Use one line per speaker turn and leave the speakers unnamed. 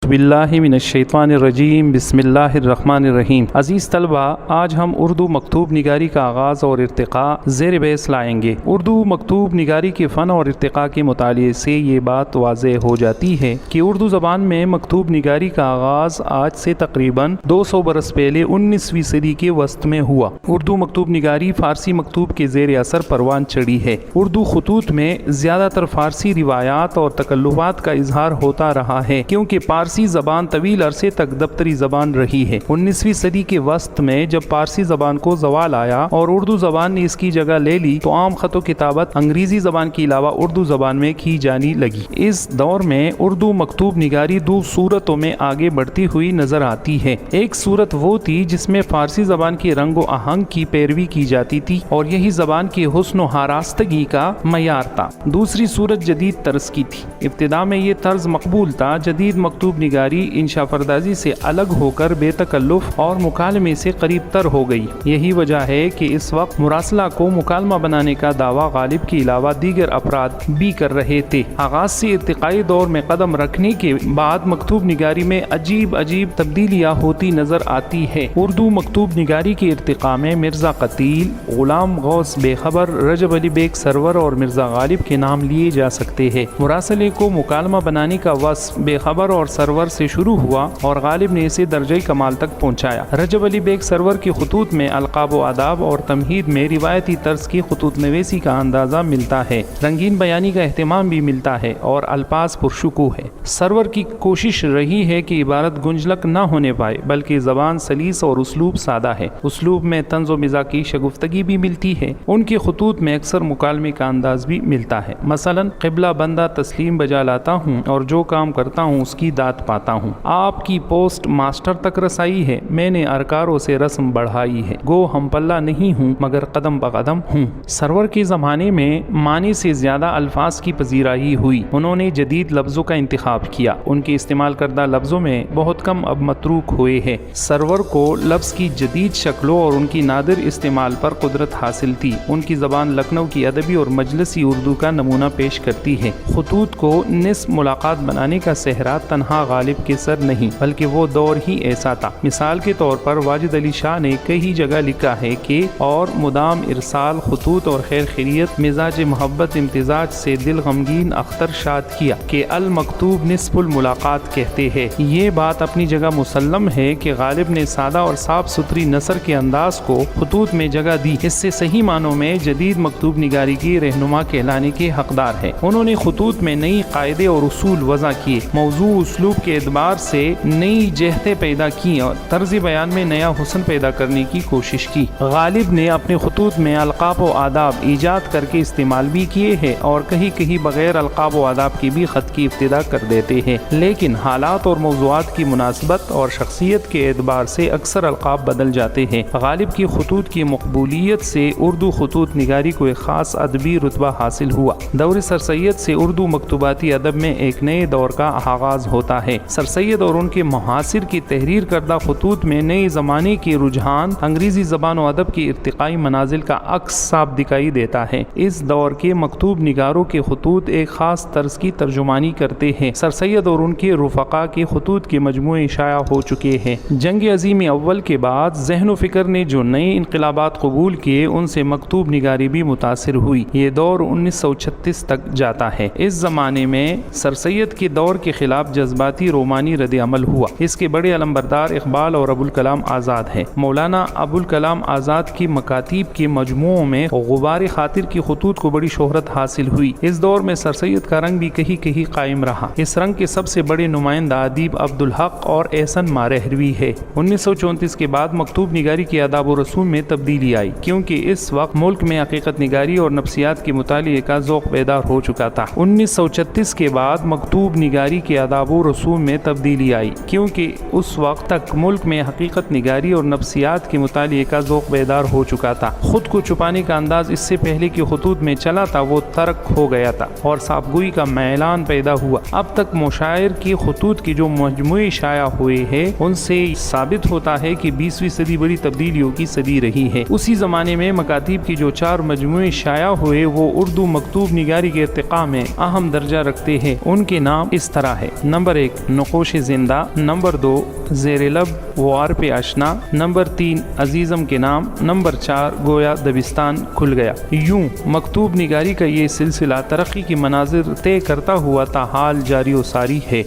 باللہ من الشیطان الرجیم بسم اللہ الرحمن الرحیم۔ عزیز طلبہ، آج ہم اردو مکتوب نگاری کا آغاز اور ارتقاء زیر بحث لائیں گے۔ اردو مکتوب نگاری کے فن اور ارتقاء کے مطالعے سے یہ بات واضح ہو جاتی ہے کہ اردو زبان میں مکتوب نگاری کا آغاز آج سے تقریباً 200 برس پہلے 19ویں صدی کے وسط میں ہوا۔ اردو مکتوب نگاری فارسی مکتوب کے زیر اثر پروان چڑھی ہے۔ اردو خطوط میں زیادہ تر فارسی روایات اور تکلفات کا اظہار ہوتا رہا ہے، کیونکہ پارسی زبان طویل عرصے تک دفتری زبان رہی ہے۔ 19ویں صدی کے وسط میں جب پارسی زبان کو زوال آیا اور اردو زبان نے اس کی جگہ لے لی تو عام خط و کتابت انگریزی زبان کے علاوہ اردو زبان میں کی جانے لگی۔ اس دور میں اردو مکتوب نگاری دو صورتوں میں آگے بڑھتی ہوئی نظر آتی ہے۔ ایک صورت وہ تھی جس میں فارسی زبان کے رنگ و آہنگ کی پیروی کی جاتی تھی اور یہی زبان کے حسن و آراستگی کا معیار تھا۔ دوسری صورت جدید طرز کی تھی۔ ابتدا میں یہ طرز مقبول تھا۔ جدید مکتوب نگاری انشاء پردازی سے الگ ہو کر بے تکلف اور مکالمے سے قریب تر ہو گئی۔ یہی وجہ ہے کہ اس وقت مراسلہ کو مکالمہ بنانے کا دعویٰ غالب کے علاوہ دیگر افراد بھی کر رہے تھے۔ آغاز سے ارتقائی دور میں قدم رکھنے کے بعد مکتوب نگاری میں عجیب تبدیلیاں ہوتی نظر آتی ہے۔ اردو مکتوب نگاری کے ارتقاء میں مرزا قتیل، غلام غوث بے خبر، رجب علی بیگ سرور اور مرزا غالب کے نام لیے جا سکتے ہیں۔ مراسلے کو مکالمہ بنانے کا وصف بے خبر اور سرور سے شروع ہوا اور غالب نے اسے درجہ کمال تک پہنچایا۔ رجب علی بیگ سرور کی خطوط میں القاب و آداب اور تمہید میں روایتی طرز کی خطوط نویسی کا اندازہ ملتا ہے، رنگین بیانی کا اہتمام بھی ملتا ہے اور الفاظ پرشکوہ ہے۔ سرور کی کوشش رہی ہے کہ عبارت گنجلک نہ ہونے پائے بلکہ زبان سلیس اور اسلوب سادہ ہے۔ اسلوب میں طنز و مزاح کی شگفتگی بھی ملتی ہے۔ ان کی خطوط میں اکثر مکالمے کا انداز بھی ملتا ہے۔ مثلاً قبلہ بندہ تسلیم بجا لاتا ہوں اور جو کام کرتا ہوں اس کی داد پاتا ہوں۔ آپ کی پوسٹ ماسٹر تک رسائی ہے، میں نے ارکاروں سے رسم بڑھائی ہے، گو ہم پلہ نہیں ہوں مگر قدم بقدم ہوں۔ سرور کے زمانے میں معنی سے زیادہ الفاظ کی پذیرائی ہوئی۔ انہوں نے جدید لفظوں کا انتخاب کیا۔ ان کے استعمال کردہ لفظوں میں بہت کم اب متروک ہوئے ہیں۔ سرور کو لفظ کی جدید شکلوں اور ان کی نادر استعمال پر قدرت حاصل تھی۔ ان کی زبان لکھنؤ کی ادبی اور مجلسی اردو کا نمونہ پیش کرتی ہے۔ خطوط کو نصف ملاقات بنانے کا صحرا تنہا غالب کے سر نہیں بلکہ وہ دور ہی ایسا تھا۔ مثال کے طور پر واجد علی شاہ نے کئی جگہ لکھا ہے کہ اور مدام ارسال خطوط اور خیر خیریت مزاج محبت امتزاج سے دل غمگین اختر شاد کیا کہ المکتوب نصف الملاقات کہتے ہیں۔ یہ بات اپنی جگہ مسلم ہے کہ غالب نے سادہ اور صاف ستھری نثر کے انداز کو خطوط میں جگہ دی۔ اس سے صحیح معنوں میں جدید مکتوب نگاری کی رہنما کہلانے کے حقدار ہے۔ انہوں نے خطوط میں نئی قاعدے اور اصول وضع کیے، موضوع اسلوب کے اعتبار سے نئی جہتیں پیدا کی اور طرز بیان میں نیا حسن پیدا کرنے کی کوشش کی۔ غالب نے اپنے خطوط میں القاب و آداب ایجاد کر کے استعمال بھی کیے ہیں اور کہیں بغیر القاب و آداب کی بھی خط کی ابتدا کر دیتے ہیں، لیکن حالات اور موضوعات کی مناسبت اور شخصیت کے اعتبار سے اکثر القاب بدل جاتے ہیں۔ غالب کی خطوط کی مقبولیت سے اردو خطوط نگاری کو ایک خاص ادبی رتبہ حاصل ہوا۔ دور سر سید سے اردو مکتوباتی ادب میں ایک نئے دور کا آغاز ہوتا ہے۔ سر سید اور ان کے محاصر کی تحریر کردہ خطوط میں نئے زمانے کے رجحان انگریزی زبان و ادب کے ارتقائی منازل کا عکس صاف دکھائی دیتا ہے۔ اس دور کے مکتوب نگاروں کے خطوط ایک خاص طرز کی ترجمانی کرتے ہیں۔ سر سید اور ان کے رفقا کے خطوط کے مجموعے شائع ہو چکے ہیں۔ جنگ عظیم اول کے بعد ذہن و فکر نے جو نئے انقلابات قبول کیے ان سے مکتوب نگاری بھی متاثر ہوئی۔ یہ دور 1936 تک جاتا ہے۔ اس زمانے میں سر سید کے دور کے خلاف جذباتی رومانی رد عمل ہوا۔ اس کے بڑے علمبردار اقبال اور ابوالکلام آزاد ہیں۔ مولانا ابوالکلام آزاد کی مکاتیب کے مجموعوں میں غبار خاطر کی خطوط کو بڑی شہرت حاصل ہوئی۔ اس دور میں سر سید کا رنگ بھی کہیں قائم رہا۔ اس رنگ کے سب سے بڑے نمائندہ ادیب عبدالحق اور احسن مارہروی ہے۔ 1934 کے بعد مکتوب نگاری کے آداب و رسوم میں تبدیلی آئی، کیونکہ اس وقت ملک میں حقیقت نگاری اور نفسیات کے مطالعے کا ذوق بیدار ہو چکا تھا۔ 1936 کے بعد مکتوب نگاری کے آداب و رسوم میں تبدیلی آئی، کیونکہ اس وقت تک ملک میں حقیقت نگاری اور نفسیات کے مطالعے کا ذوق بیدار ہو چکا تھا۔ خود کو چھپانے کا انداز اس سے پہلے کے خطوط میں چلا تھا وہ ترک ہو گیا تھا اور صاف گوئی کا میلان پیدا ہوا۔ اب تک مشاعر کی خطوط کی جو مجموعے شائع ہوئے ہیں ان سے ثابت ہوتا ہے کہ 20ویں صدی بڑی تبدیلیوں کی صدی رہی ہے۔ اسی زمانے میں مکاتیب کی جو 4 مجموعے شائع ہوئے وہ اردو مکتوب نگاری کے ارتقاء میں اہم درجہ رکھتے ہیں۔ ان کے نام اس طرح ہے: نمبر 1 1 نقوش زندہ، نمبر 2 زیر لب وار پہ آشنا، نمبر 3 عزیزم کے نام، نمبر 4 گویا دبستان کھل گیا۔ یوں مکتوب نگاری کا یہ سلسلہ ترقی کی مناظر طے کرتا ہوا تاحال جاری و ساری ہے۔